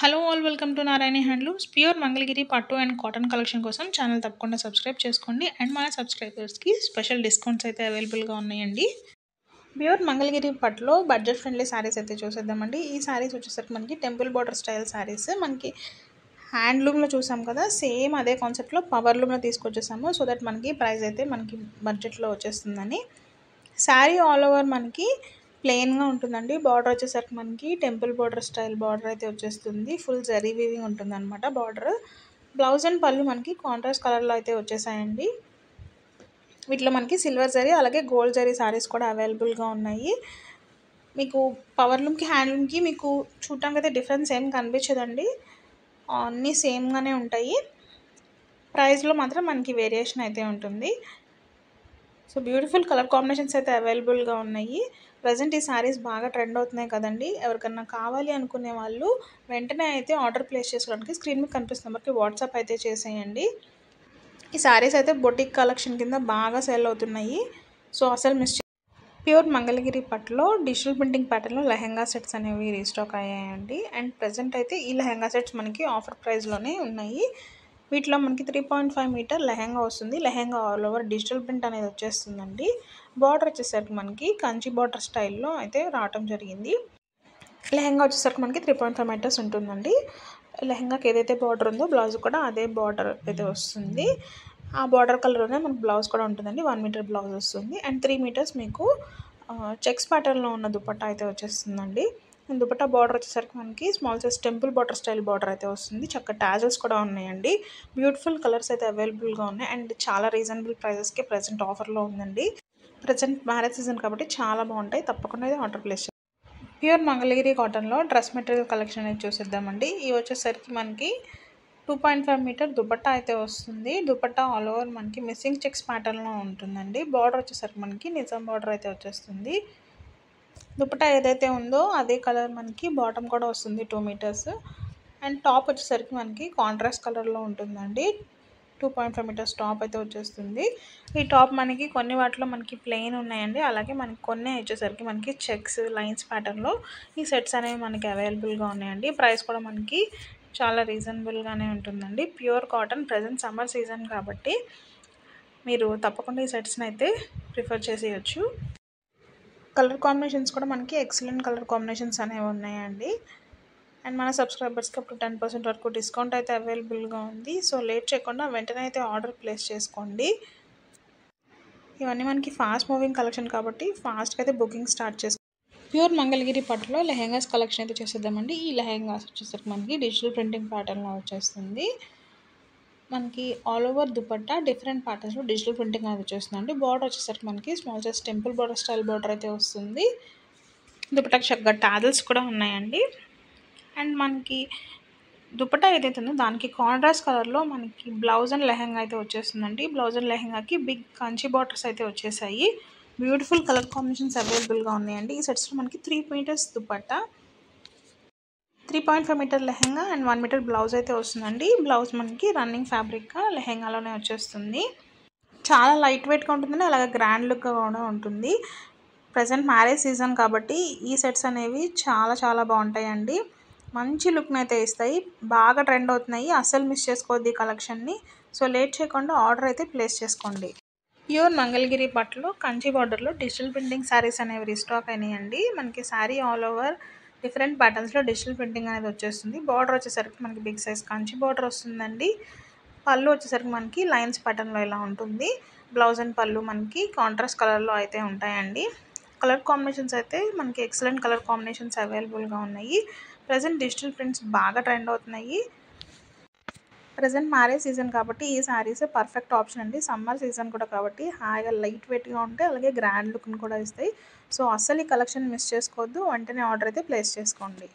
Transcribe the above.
Hello all welcome to Narayani handlooms pure Mangalagiri పట్టు and cotton collection కోసం channel తప్పకుండా subscribe చేసుకోండి అండ్ మన సబ్స్క్రైబర్స్కి స్పెషల్ డిస్కౌంట్స్ అయితే అవైలబుల్గా ఉన్నాయండి. ప్యూర్ మంగళగిరి పట్టులో బడ్జెట్ ఫ్రెండ్లీ శారీస్ అయితే చూసేద్దామండి. ఈ శారీస్ వచ్చేసరికి మనకి టెంపుల్ బార్డర్ స్టైల్ శారీస్ మనకి హ్యాండ్లూమ్లో చూసాం కదా, సేమ్ అదే కాన్సెప్ట్లో పవర్లూమ్లో తీసుకొచ్చేసాము. సో దట్ మనకి ప్రైస్ అయితే మనకి బడ్జెట్లో వచ్చేస్తుందని. శారీ ఆల్ ఓవర్ మనకి ప్లెయిన్గా ఉంటుందండి. బార్డర్ వచ్చేసరికి మనకి టెంపుల్ బార్డర్ స్టైల్ బార్డర్ అయితే వచ్చేస్తుంది. ఫుల్ జరీ వీవింగ్ ఉంటుంది అనమాట బార్డర్. బ్లౌజ్ అండ్ పళ్ళు మనకి కాంట్రాస్ట్ కలర్లో అయితే వచ్చేసాయండి. వీటిలో మనకి సిల్వర్ జరీ అలాగే గోల్డ్ జరీ శారీస్ కూడా అవైలబుల్గా ఉన్నాయి. మీకు పవర్లూమ్కి హ్యాండ్లూమ్కి మీకు చూడటానికి అయితే డిఫరెన్స్ ఏం కనిపించదండి, అన్నీ సేమ్గానే ఉంటాయి. ప్రైస్లో మాత్రం మనకి వేరియేషన్ అయితే ఉంటుంది. సో బ్యూటిఫుల్ కలర్ కాంబినేషన్స్ అయితే అవైలబుల్గా ఉన్నాయి. ప్రజెంట్ ఈ శారీస్ బాగా ట్రెండ్ అవుతున్నాయి కదండి. ఎవరికన్నా కావాలి అనుకునే వాళ్ళు వెంటనే అయితే ఆర్డర్ ప్లేస్ చేసుకోవడానికి స్క్రీన్ మీద కనిపిస్తున్న నెంబర్కి వాట్సాప్ అయితే చేసేయండి. ఈ శారీస్ అయితే బొటిక్ కలెక్షన్ కింద బాగా సేల్ అవుతున్నాయి. సో అసలు ప్యూర్ మంగళగిరి పట్టులో డిజిటల్ ప్రింటింగ్ ప్యాటర్న్లో లెహెంగా సెట్స్ అనేవి రీస్టాక్ అయ్యాయండి. అండ్ ప్రజెంట్ అయితే ఈ లెహెంగా సెట్స్ మనకి ఆఫర్ ప్రైస్లోనే ఉన్నాయి. వీటిలో మనకి 3.5 మీటర్ లెహెంగా వస్తుంది. Lehenga all over digital print అనేది వచ్చేస్తుందండి. బార్డర్ వచ్చేసరికి మనకి కంచి బార్డర్ స్టైల్లో అయితే రావటం జరిగింది. లెహెంగా వచ్చేసరికి మనకి 3.5 మీటర్స్ ఉంటుందండి. లెహెంగాకి ఏదైతే బార్డర్ ఉందో బ్లౌజ్ కూడా అదే బార్డర్ అయితే వస్తుంది. ఆ బార్డర్ కలర్లోనే మనకు బ్లౌజ్ కూడా ఉంటుందండి. 1 మీటర్ బ్లౌజ్ వస్తుంది. అండ్ 3 మీటర్స్ మీకు చెక్స్ ప్యాటర్న్లో ఉన్న దుపట్టా అయితే వచ్చేస్తుందండి. దుపట్టా బార్డర్ వచ్చేసరికి మనకి small size temple border style border అయితే వస్తుంది. చక్కగా టాజల్స్ కూడా ఉన్నాయండి. బ్యూటిఫుల్ కలర్స్ అయితే అవైలబుల్గా ఉన్నాయి. అండ్ చాలా రీజనబుల్ ప్రైజెస్కి ప్రజెంట్ ఆఫర్లో ఉందండి. ప్రజెంట్ మ్యారేజ్ సీజన్ కాబట్టి చాలా బాగుంటాయి. తప్పకుండా అయితే ఆర్డర్ ప్లేస్ చేయండి. ప్యూర్ మంగళగిరి కాటన్లో డ్రెస్ మెటీరియల్ కలెక్షన్ అనేది చూసేద్దామండి. ఇవి వచ్చేసరికి మనకి 2.5 మీటర్ దుపట్టా అయితే వస్తుంది. దుపట్టా ఆల్ ఓవర్ మనకి మిస్సింగ్ చెక్స్ ప్యాటర్న్లో ఉంటుందండి. బార్డర్ వచ్చేసరికి మనకి నిజాం బార్డర్ అయితే వచ్చేస్తుంది. దుపట్టా ఏదైతే ఉందో అదే కలర్ మనకి బాటమ్ కూడా వస్తుంది 2 మీటర్స్. అండ్ టాప్ వచ్చేసరికి మనకి కాంట్రాస్ట్ కలర్లో ఉంటుందండి. 2.5 మీటర్స్ టాప్ అయితే వచ్చేస్తుంది. ఈ టాప్ మనకి కొన్ని వాటిలో మనకి ప్లెయిన్ ఉన్నాయండి. అలాగే మనకి కొన్ని వచ్చేసరికి మనకి చెక్స్ లైన్స్ ప్యాటర్న్లో ఈ సెట్స్ అనేవి మనకి అవైలబుల్గా ఉన్నాయండి. ప్రైస్ కూడా మనకి చాలా రీజనబుల్గానే ఉంటుందండి. Pure cotton present summer season కాబట్టి మీరు తప్పకుండా ఈ సెట్స్ని అయితే ప్రిఫర్ చేసేయచ్చు. కలర్ కాంబినేషన్స్ కూడా మనకి ఎక్సలెంట్ కలర్ కాంబినేషన్స్ అనేవి ఉన్నాయండి. అండ్ మన సబ్స్క్రైబర్స్కి అప్పుడు 10% వరకు డిస్కౌంట్ అయితే అవైలబుల్గా ఉంది. సో లేట్ చేయకుండా వెంటనే అయితే ఆర్డర్ ప్లేస్ చేసుకోండి. ఇవన్నీ మనకి ఫాస్ట్ మూవింగ్ కలెక్షన్ కాబట్టి ఫాస్ట్గా అయితే బుకింగ్ స్టార్ట్ చేసుకోండి. ప్యూర్ మంగళగిరి పట్టులో లెహెంగాస్ కలెక్షన్ అయితే చేసేద్దామండి. ఈ లెహెంగాస్ వచ్చేసరికి మనకి డిజిటల్ ప్రింటింగ్ ప్యాటర్న్లో వచ్చేస్తుంది. మనకి ఆల్ ఓవర్ దుపట్టా డిఫరెంట్ ప్యాటర్న్స్లో డిజిటల్ ప్రింటింగ్ అనేది వచ్చేస్తుందండి. బార్డర్ వచ్చేసరికి మనకి small size temple border style border అయితే వస్తుంది. దుపట్టాకి చక్కగా టాజల్స్ కూడా ఉన్నాయండి. అండ్ మనకి దుపట్టా ఏదైతే ఉందో దానికి కాంట్రాస్ట్ కలర్లో మనకి బ్లౌజ్ అండ్ లెహెంగా అయితే వచ్చేస్తుందండి. బ్లౌజ్ అండ్ లెహెంగాకి బిగ్ కంచి బార్డర్స్ అయితే వచ్చేసాయి. బ్యూటిఫుల్ కలర్ కాంబినేషన్స్ అవైలబుల్గా ఉన్నాయండి. ఈ సెట్స్లో మనకి 3 metres dupatta, 3.5 metre lehenga and 1 metre blouse అయితే వస్తుందండి. బ్లౌజ్ మనకి రన్నింగ్ ఫ్యాబ్రిక్గా లెహెంగాలోనే వచ్చేస్తుంది. చాలా లైట్ వెయిట్గా ఉంటుందండి. అలాగే గ్రాండ్ లుక్గా కూడా ఉంటుంది. ప్రజెంట్ మ్యారేజ్ సీజన్ కాబట్టి ఈ సెట్స్ అనేవి చాలా చాలా బాగుంటాయండి. మంచి లుక్ని అయితే ఇస్తాయి. బాగా ట్రెండ్ అవుతున్నాయి. అస్సలు మిస్ చేసుకోవద్దు ఈ కలెక్షన్ని. సో లేట్ చేయకుండా ఆర్డర్ అయితే ప్లేస్ చేసుకోండి. ప్యూర్ మంగళగిరి పట్టులో కంచి బార్డర్లో డిజిటల్ ప్రింటింగ్ శారీస్ అనేవి రీస్టాక్ అయినాయండి. మనకి శారీ ఆల్ ఓవర్ డిఫరెంట్ ప్యాటర్న్స్లో డిజిటల్ ప్రింటింగ్ అనేది వచ్చేస్తుంది. బార్డర్ వచ్చేసరికి మనకి బిగ్ సైజ్ కంచి బార్డర్ వస్తుందండి. పళ్ళు వచ్చేసరికి మనకి లైన్స్ ప్యాటర్న్లో ఇలా ఉంటుంది. బ్లౌజ్ అండ్ పళ్ళు మనకి కాంట్రాస్ట్ కలర్లో అయితే ఉంటాయండి. కలర్ కాంబినేషన్స్ అయితే మనకి ఎక్సలెంట్ కలర్ కాంబినేషన్స్ అవైలబుల్గా ఉన్నాయి. ప్రజెంట్ డిజిటల్ ప్రింట్స్ బాగా ట్రెండ్ అవుతున్నాయి. ప్రజెంట్ మ్యారేజ్ సీజన్ కాబట్టి ఈ శారీస్ పర్ఫెక్ట్ ఆప్షన్ అండి. సమ్మర్ సీజన్ కూడా కాబట్టి హాయిగా లైట్ వెయిట్గా ఉంటాయి. అలాగే గ్రాండ్ లుక్ని కూడా ఇస్తాయి. సో అస్సలు ఈ కలెక్షన్ మిస్ చేసుకోవద్దు. వెంటనే ఆర్డర్ అయితే ప్లేస్ చేసుకోండి.